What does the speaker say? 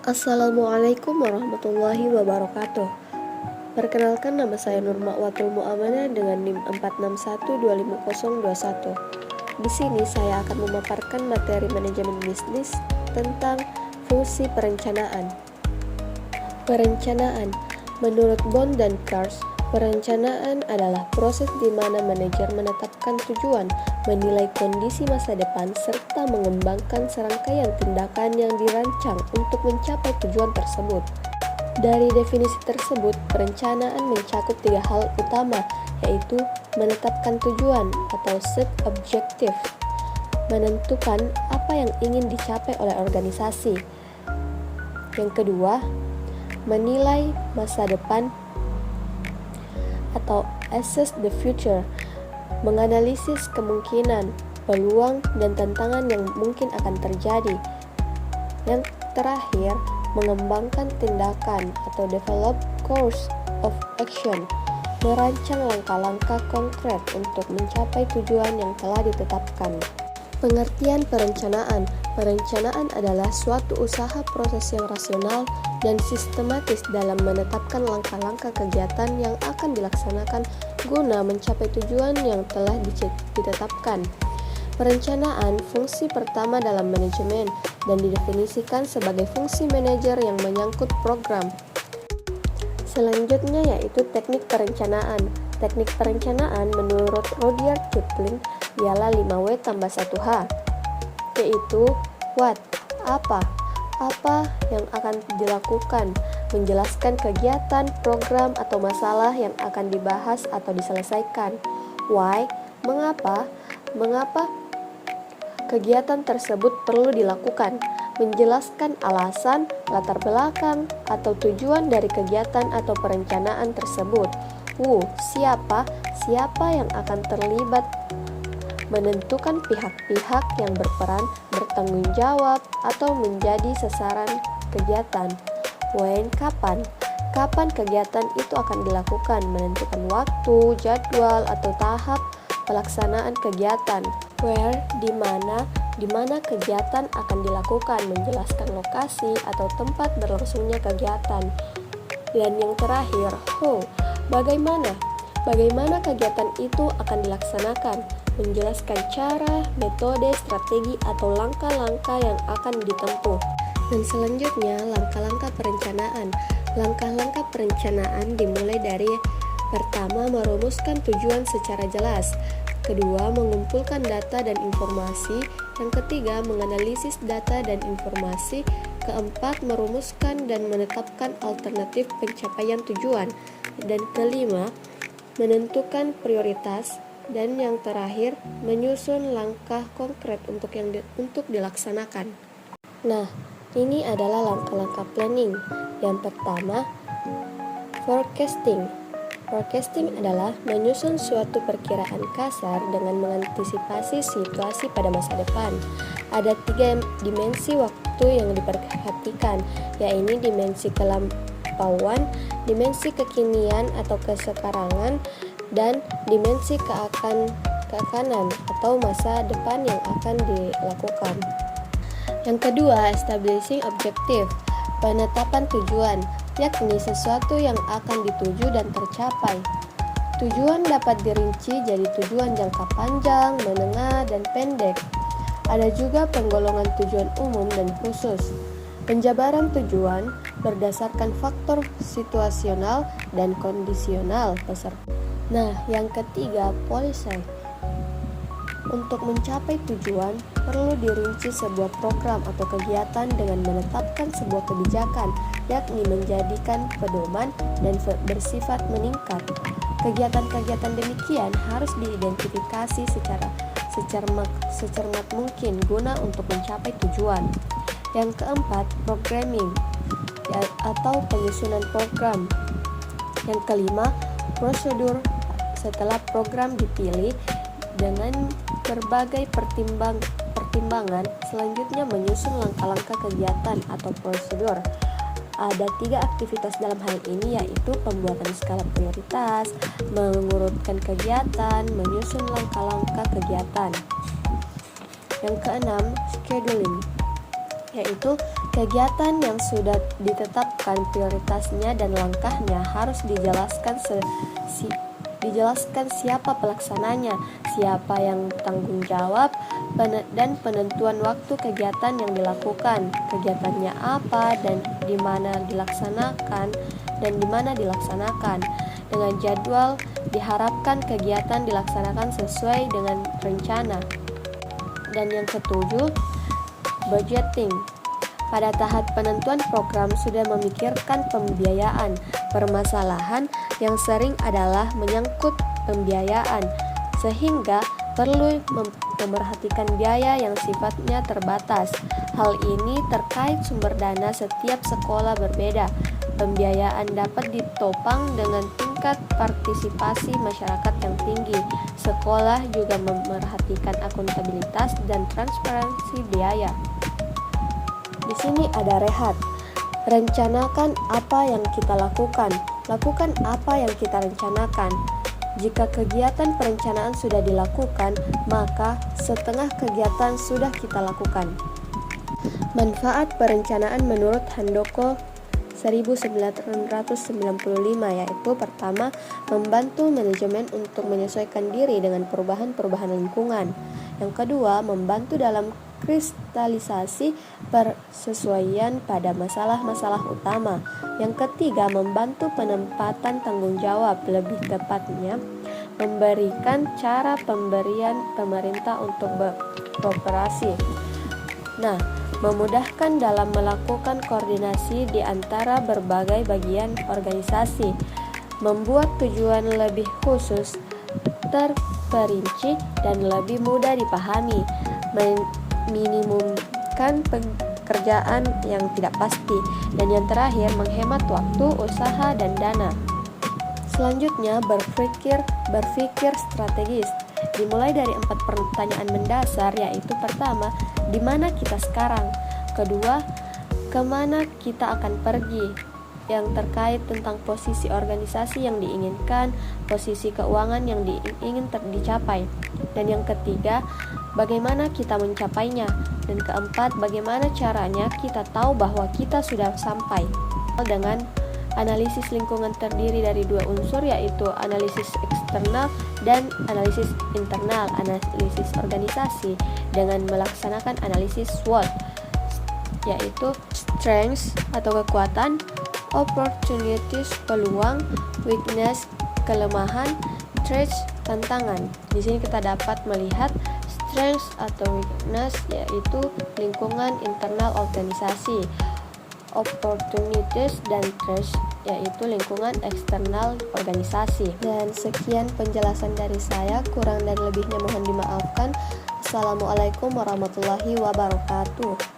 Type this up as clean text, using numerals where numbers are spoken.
Assalamualaikum warahmatullahi wabarakatuh. Perkenalkan, nama saya Nurma'watul Mu'amanah dengan NIM 46125021. Di sini saya akan memaparkan materi manajemen bisnis tentang fungsi perencanaan. Perencanaan, menurut Bond dan Kars, perencanaan adalah proses di mana manajer menetapkan tujuan, menilai kondisi masa depan, serta mengembangkan serangkaian tindakan yang dirancang untuk mencapai tujuan tersebut. Dari definisi tersebut, perencanaan mencakup 3 hal utama, yaitu menetapkan tujuan atau set objective, menentukan apa yang ingin dicapai oleh organisasi. Yang kedua, menilai masa depan atau assess the future, menganalisis kemungkinan, peluang, dan tantangan yang mungkin akan terjadi. Yang terakhir, mengembangkan tindakan atau develop course of action, merancang langkah-langkah konkret untuk mencapai tujuan yang telah ditetapkan. Pengertian perencanaan. Perencanaan adalah suatu usaha proses yang rasional dan sistematis dalam menetapkan langkah-langkah kegiatan yang akan dilaksanakan guna mencapai tujuan yang telah ditetapkan. Perencanaan fungsi pertama dalam manajemen dan didefinisikan sebagai fungsi manajer yang menyangkut program. Selanjutnya yaitu teknik perencanaan. Teknik perencanaan menurut Rudyard Kipling ialah 5W tambah 1H, yaitu what, apa yang akan dilakukan, menjelaskan kegiatan, program, atau masalah yang akan dibahas atau diselesaikan. Why, mengapa kegiatan tersebut perlu dilakukan, menjelaskan alasan, latar belakang, atau tujuan dari kegiatan atau perencanaan tersebut. Who, siapa yang akan terlibat, menentukan pihak-pihak yang berperan, bertanggung jawab, atau menjadi sasaran kegiatan. When, kapan kegiatan itu akan dilakukan, menentukan waktu, jadwal, atau tahap pelaksanaan kegiatan. Where, di mana kegiatan akan dilakukan, menjelaskan lokasi atau tempat berlangsungnya kegiatan. Dan yang terakhir, how, bagaimana kegiatan itu akan dilaksanakan, menjelaskan cara, metode, strategi, atau langkah-langkah yang akan ditempuh. Dan selanjutnya, langkah-langkah perencanaan. Langkah-langkah perencanaan dimulai dari pertama, merumuskan tujuan secara jelas. Kedua, mengumpulkan data dan informasi. Yang ketiga, menganalisis data dan informasi. Keempat, merumuskan dan menetapkan alternatif pencapaian tujuan. Dan kelima, menentukan prioritas. Dan yang terakhir, menyusun langkah konkret untuk dilaksanakan. Nah, ini adalah langkah-langkah planning. Yang pertama, forecasting. Forecasting adalah menyusun suatu perkiraan kasar dengan mengantisipasi situasi pada masa depan. Ada 3 dimensi waktu yang diperhatikan, yaitu dimensi kelampauan, dimensi kekinian atau kesekarangan, dan dimensi keakanan atau masa depan yang akan dilakukan. Yang kedua, establishing objective, penetapan tujuan, yakni sesuatu yang akan dituju dan tercapai. Tujuan dapat dirinci jadi tujuan jangka panjang, menengah, dan pendek. Ada juga penggolongan tujuan umum dan khusus. Penjabaran tujuan berdasarkan faktor situasional dan kondisional peserta. Nah, yang ketiga, policy. Untuk mencapai tujuan, perlu dirinci sebuah program atau kegiatan dengan menetapkan sebuah kebijakan, yakni menjadikan pedoman dan bersifat meningkat. Kegiatan-kegiatan demikian harus diidentifikasi secara secermat mungkin guna untuk mencapai tujuan. Yang keempat, programming atau penyusunan program. Yang kelima, prosedur setelah program dipilih dengan berbagai pertimbangan, selanjutnya menyusun langkah-langkah kegiatan atau prosedur. Ada 3 aktivitas dalam hal ini, yaitu pembuatan skala prioritas, mengurutkan kegiatan, menyusun langkah-langkah kegiatan. Yang keenam, scheduling. yaitu kegiatan yang sudah ditetapkan prioritasnya dan langkahnya harus dijelaskan siapa pelaksananya, siapa yang tanggung jawab, dan penentuan waktu kegiatan yang dilakukan, kegiatannya apa dan di mana dilaksanakan. Dengan jadwal, diharapkan kegiatan dilaksanakan sesuai dengan rencana. Dan yang ketujuh, budgeting. Pada tahap penentuan program sudah memikirkan pembiayaan. Permasalahan yang sering adalah menyangkut pembiayaan, sehingga perlu memperhatikan biaya yang sifatnya terbatas. Hal ini terkait sumber dana setiap sekolah berbeda. Pembiayaan dapat ditopang dengan tingkat partisipasi masyarakat yang tinggi. Sekolah juga memerhatikan akuntabilitas dan transparansi biaya. Di sini ada rehat. Rencanakan apa yang kita lakukan. Lakukan apa yang kita rencanakan. Jika kegiatan perencanaan sudah dilakukan, maka setengah kegiatan sudah kita lakukan. Manfaat perencanaan menurut Handoko 1995 yaitu pertama, membantu manajemen untuk menyesuaikan diri dengan perubahan-perubahan lingkungan. Yang kedua, membantu dalam kristalisasi persesuaian pada masalah-masalah utama. Yang ketiga, membantu penempatan tanggung jawab, lebih tepatnya memberikan cara pemberian pemerintah untuk beroperasi. Memudahkan dalam melakukan koordinasi di antara berbagai bagian organisasi, membuat tujuan lebih khusus, terperinci, dan lebih mudah dipahami, minimumkan pekerjaan yang tidak pasti, dan yang terakhir menghemat waktu, usaha, dan dana. Selanjutnya, berpikir strategis. Dimulai dari 4 pertanyaan mendasar, yaitu pertama, di mana kita sekarang? Kedua, kemana kita akan pergi? Yang terkait tentang posisi organisasi yang diinginkan, posisi keuangan yang ingin dicapai. Dan yang ketiga, bagaimana kita mencapainya? Dan keempat, bagaimana caranya kita tahu bahwa kita sudah sampai? Dengan analisis lingkungan terdiri dari 2 unsur, yaitu analisis eksternal dan analisis internal. Analisis organisasi dengan melaksanakan analisis SWOT, yaitu strengths atau kekuatan, opportunities peluang, weakness kelemahan, threats tantangan. Di sini kita dapat melihat strengths atau weakness yaitu lingkungan internal organisasi, opportunities dan threats yaitu lingkungan eksternal organisasi. Dan sekian penjelasan dari saya, kurang dan lebihnya mohon dimaafkan. Assalamualaikum warahmatullahi wabarakatuh.